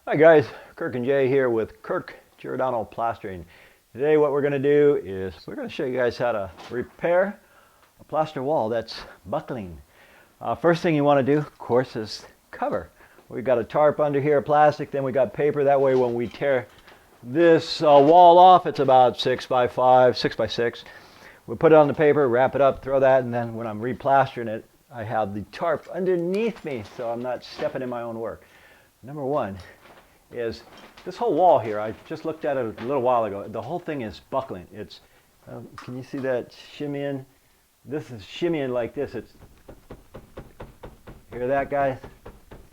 Hi guys, Kirk and Jay here with Kirk Giordano Plastering. Today what we're going to do is we're going to show you guys how to repair a plaster wall that's buckling. First thing you want to do, of course, is cover. We've got a tarp under here, plastic, then we got paper. That way when we tear this wall off, it's about 6 by 5, 6 by 6. We put it on the paper, wrap it up, throw that, and then when I'm replastering it, I have the tarp underneath me so I'm not stepping in my own work. Number one is this whole wall here. I just looked at it a little while ago. The whole thing is buckling. It's can you see that shimmying? This is shimmying like this. It's, hear that, guys?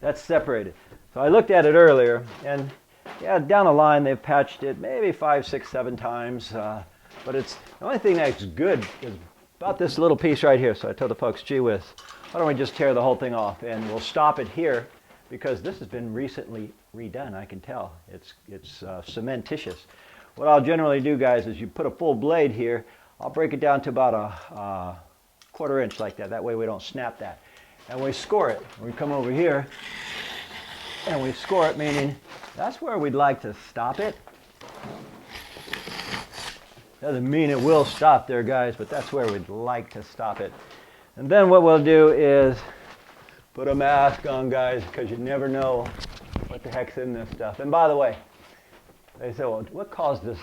That's separated. So I looked at it earlier, and yeah, down the line they've patched it maybe 5, 6, 7 times, but it's the only thing that's good is about this little piece right here. So I told the folks, gee whiz, why don't we just tear the whole thing off, and we'll stop it here, because this has been recently redone. I can tell it's cementitious. What I'll generally do, guys, is you put a full blade here. I'll break it down to about a 1/4 inch like that. That way we don't snap that, and we score it. We come over here and we score it, meaning that's where we'd like to stop it. Doesn't mean it will stop there, guys, but that's where we'd like to stop it. And then what we'll do is put a mask on, guys, because you never know what the heck's in this stuff. And by the way, they say, well, what caused this?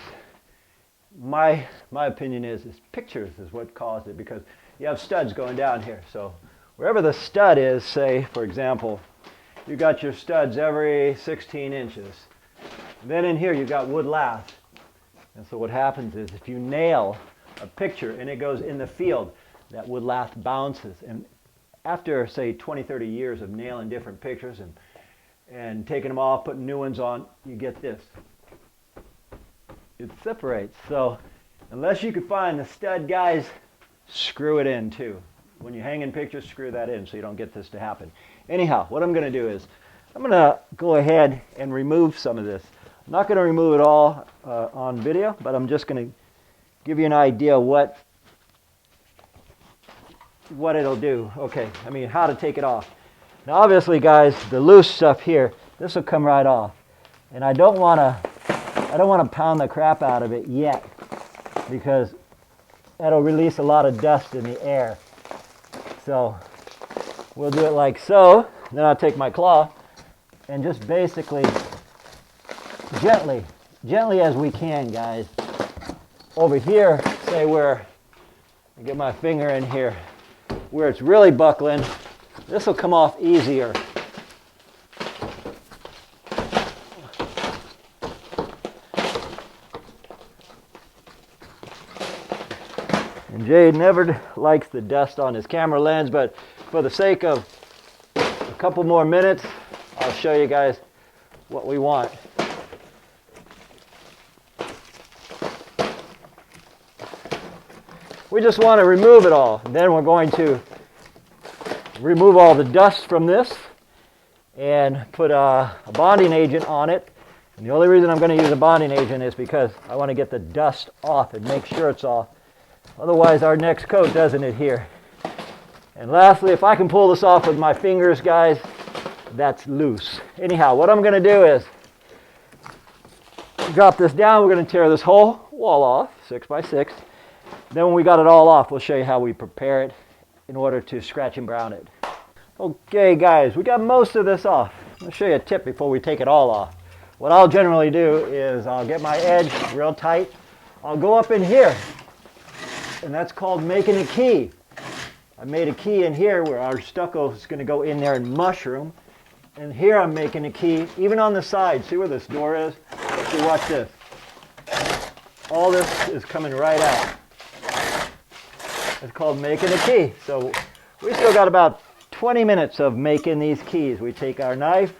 My opinion is pictures is what caused it, because you have studs going down here. So wherever the stud is, say, for example, you got your studs every 16 inches. Then in here you got wood lath. And so what happens is if you nail a picture and it goes in the field, that wood lath bounces. And after, say, 20, 30 years of nailing different pictures and taking them off, putting new ones on, you get this. It separates. So unless you can find the stud, guys, screw it in too. When you're hanging pictures, screw that in so you don't get this to happen. Anyhow, what I'm going to do is I'm going to go ahead and remove some of this. I'm not going to remove it all on video, but I'm just going to give you an idea what it'll do. Okay, I mean how to take it off. Now obviously, guys, the loose stuff here, this will come right off, and I don't want to pound the crap out of it yet, because that'll release a lot of dust in the air. So we'll do it like so. Then I'll take my claw and just basically gently as we can, guys. Over here, say where I get my finger in here, where it's really buckling, this will come off easier. And Jay never likes the dust on his camera lens, but for the sake of a couple more minutes, I'll show you guys what we want. We just want to remove it all. Then we're going to remove all the dust from this and put a bonding agent on it. And the only reason I'm going to use a bonding agent is because I want to get the dust off and make sure it's off. Otherwise our next coat doesn't adhere. And lastly, if I can pull this off with my fingers, guys, that's loose. Anyhow, what I'm going to do is drop this down. We're going to tear this whole wall off, 6 by 6. Then when we got it all off, we'll show you how we prepare it in order to scratch and brown it. Okay, guys, we got most of this off. I'll show you a tip before we take it all off. What I'll generally do is I'll get my edge real tight. I'll go up in here, and that's called making a key. I made a key in here where our stucco is going to go in there and mushroom. And here I'm making a key, even on the side. See where this door is? See, watch this. All this is coming right out. It's called making a key. So we still got about 20 minutes of making these keys. We take our knife.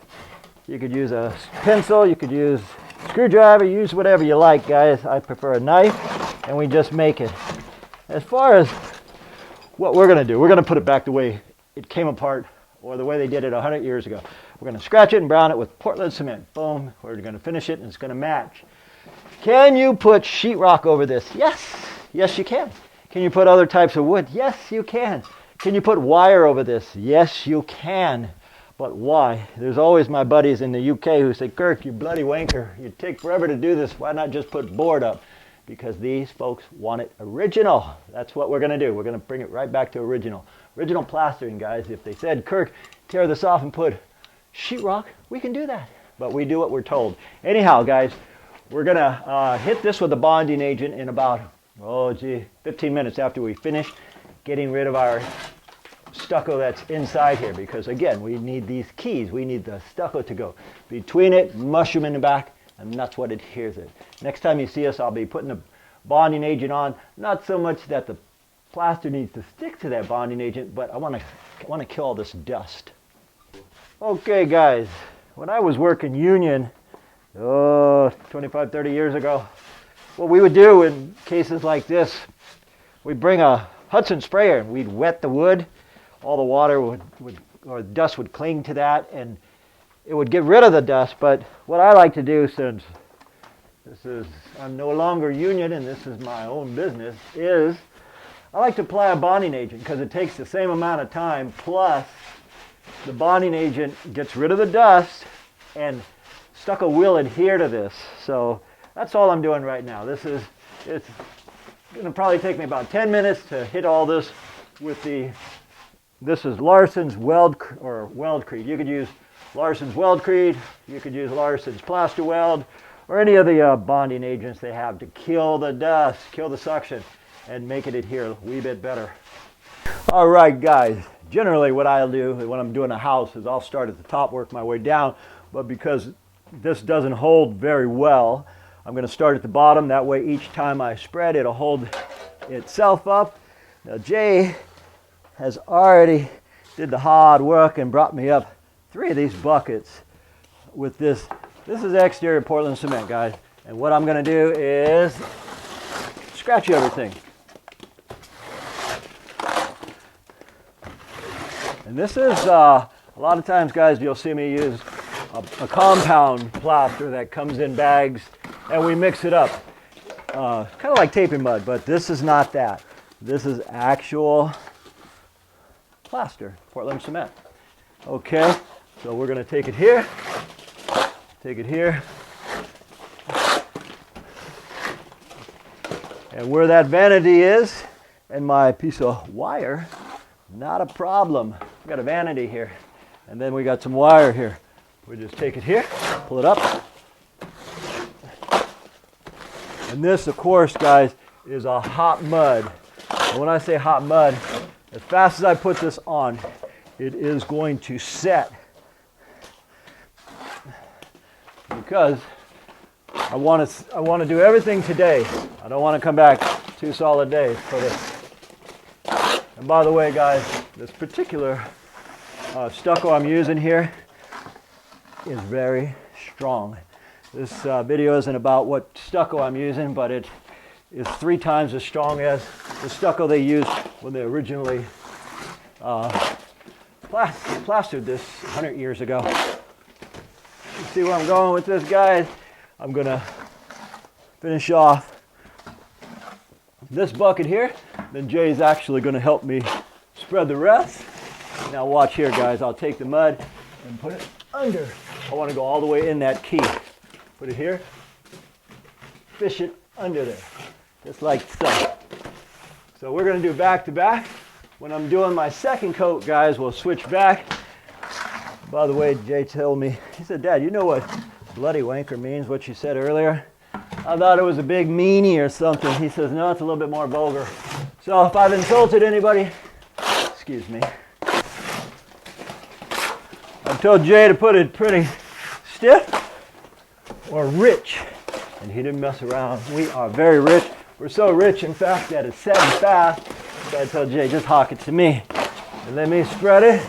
You could use a pencil. You could use a screwdriver. Use whatever you like, guys. I prefer a knife. And we just make it. As far as what we're going to do, we're going to put it back the way it came apart, or the way they did it 100 years ago. We're going to scratch it and brown it with Portland cement. Boom. We're going to finish it, and it's going to match. Can you put sheetrock over this? Yes. Yes, you can. Can you put other types of wood? Yes, you can. Can you put wire over this? Yes, you can. But why? There's always my buddies in the UK who say, Kirk, you bloody wanker, you take forever to do this, why not just put board up? Because these folks want it original. That's what we're going to do. We're going to bring it right back to original. Original plastering, guys. If they said, Kirk, tear this off and put sheetrock, we can do that. But we do what we're told. Anyhow, guys, we're going to hit this with a bonding agent in about, 15 minutes after we finish getting rid of our stucco that's inside here, because again, we need these keys. We need the stucco to go between it, mushroom in the back, and that's what adheres it. Next time you see us, I'll be putting the bonding agent on. Not so much that the plaster needs to stick to that bonding agent, but I want to kill all this dust. Okay, guys, when I was working union, 25, 30 years ago, what we would do in cases like this, we'd bring a Hudson sprayer and we'd wet the wood. All the water or dust would cling to that, and it would get rid of the dust. But what I like to do, since I'm no longer union and this is my own business, is I like to apply a bonding agent, because it takes the same amount of time, plus the bonding agent gets rid of the dust and stucco will adhere to this. So that's all I'm doing right now. It's going to probably take me about 10 minutes to hit all this with this is Larson's Weldcrete. You could use Larson's Weldcrete, you could use Larson's Plaster Weld, or any of the bonding agents they have to kill the dust, kill the suction, and make it adhere a wee bit better. All right, guys, generally what I'll do when I'm doing a house is I'll start at the top, work my way down, but because this doesn't hold very well, I'm going to start at the bottom. That way each time I spread, it'll hold itself up. Now Jay has already did the hard work and brought me up 3 of these buckets with this. This is exterior Portland cement, guys. And what I'm going to do is scratch everything. And this is, a lot of times, guys, you'll see me use a compound plaster that comes in bags, and we mix it up. Kind of like taping mud, but this is not that. This is actual plaster, Portland cement. Okay, so we're going to take it here, and where that vanity is and my piece of wire, not a problem. We got a vanity here, and then we got some wire here. We just take it here, pull it up, and this, of course, guys, is a hot mud. And when I say hot mud, as fast as I put this on, it is going to set, because I want to do everything today. I don't want to come back 2 solid days for this. And by the way, guys, this particular stucco I'm using here is very strong. This video isn't about what stucco I'm using, but it is 3 times as strong as the stucco they used when they originally plastered this 100 years ago. You see where I'm going with this, guys? I'm going to finish off this bucket here. Then Jay's actually going to help me spread the rest. Now watch here, guys. I'll take the mud and put it under. I want to go all the way in that key. Put it here. Fish it under there. Just like so. So we're going to do back to back. When I'm doing my second coat, guys, we'll switch back. By the way, Jay told me, he said, Dad, you know what bloody wanker means, what you said earlier? I thought it was a big meanie or something. He says, no, it's a little bit more vulgar. So if I've insulted anybody, excuse me. I told Jay to put it pretty stiff or rich, and he didn't mess around. We are very rich. We're so rich, in fact, that it's setting fast. So I told Jay, just hawk it to me and let me spread it.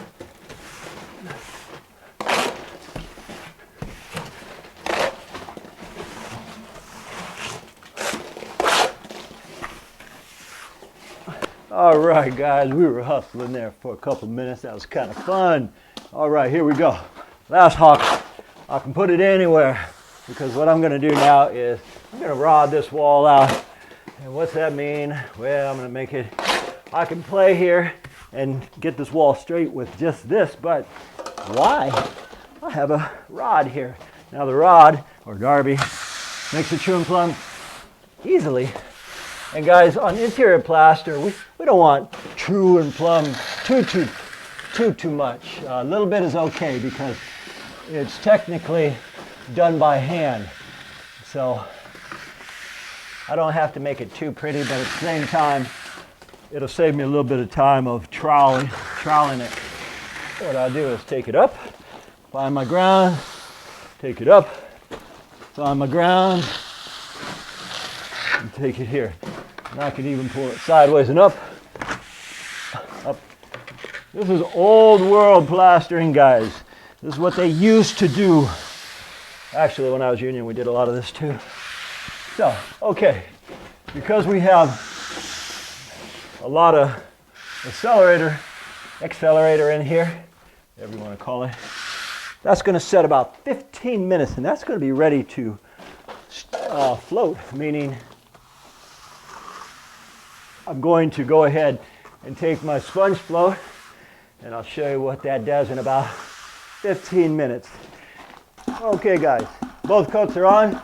All right, guys, we were hustling there for a couple minutes. That was kind of fun. All right, here we go. Last hawk. I can put it anywhere, because what I'm going to do now is I'm going to rod this wall out. And what's that mean? Well, I'm going to make it, I can play here and get this wall straight with just this, but Why? I have a rod here. Now the rod, or Darby, makes the true and plumb easily. And guys, on interior plaster, we don't want true and plumb too much. A little bit is okay because it's technically done by hand. So I don't have to make it too pretty, but at the same time, it'll save me a little bit of time of troweling it. What I'll do is take it up, find my ground, take it up, find my ground, and take it here. And I can even pull it sideways and up. This is old world plastering, guys. This is what they used to do. Actually, when I was union, we did a lot of this too. So, okay, because we have a lot of accelerator in here, whatever you want to call it, that's going to set about 15 minutes, and that's going to be ready to float, meaning I'm going to go ahead and take my sponge float, and I'll show you what that does in about 15 minutes. Okay guys, both coats are on.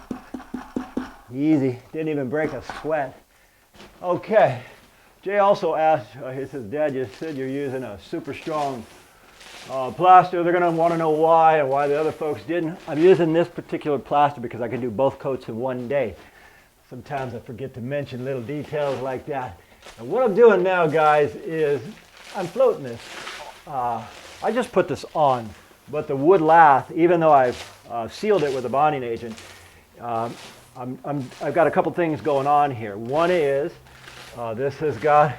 Easy, didn't even break a sweat. Okay, Jay also asked, he says, Dad, you said you're using a super strong plaster. They're going to want to know why and why the other folks didn't. I'm using this particular plaster because I can do both coats in one day. Sometimes I forget to mention little details like that. And what I'm doing now, guys, is I'm floating this. I just put this on, but the wood lath, even though I've sealed it with a bonding agent, I've got a couple things going on here. One is this has got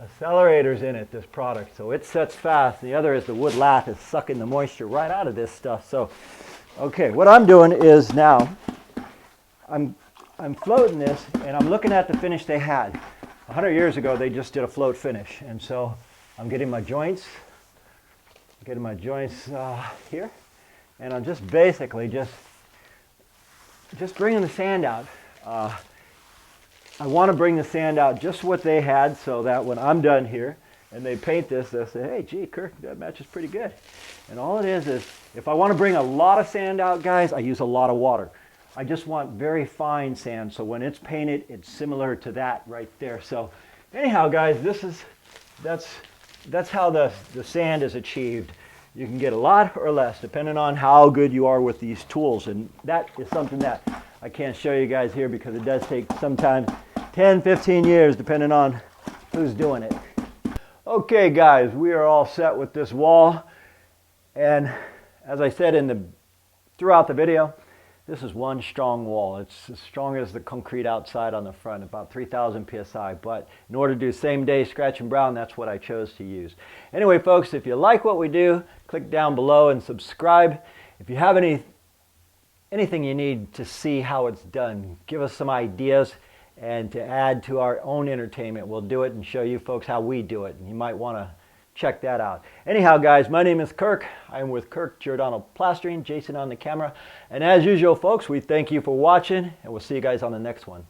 accelerators in it, this product, so it sets fast. The other is the wood lath is sucking the moisture right out of this stuff. So, okay, what I'm doing is now I'm floating this, and I'm looking at the finish they had. 100 years ago, they just did a float finish, and so I'm getting my joints here, and I'm just basically just bringing the sand out. I want to bring the sand out just what they had, so that when I'm done here and they paint this, they'll say, hey, gee, Kirk, that matches pretty good. And all it is if I want to bring a lot of sand out, guys, I use a lot of water. I just want very fine sand, so when it's painted, it's similar to that right there. So anyhow, guys, that's how the sand is achieved. You can get a lot or less, depending on how good you are with these tools. And that is something that I can't show you guys here because it does take sometimes 10, 15 years, depending on who's doing it. Okay, guys, we are all set with this wall. And as I said throughout the video, this is one strong wall. It's as strong as the concrete outside on the front, about 3,000 psi. But in order to do same day scratch and brown, that's what I chose to use. Anyway, folks, if you like what we do, click down below and subscribe. If you have anything you need to see how it's done, give us some ideas, and to add to our own entertainment, we'll do it and show you folks how we do it. And you might want to check that out. Anyhow, guys, my name is Kirk. I'm with Kirk Giordano Plastering, Jason on the camera. And as usual, folks, we thank you for watching, and we'll see you guys on the next one.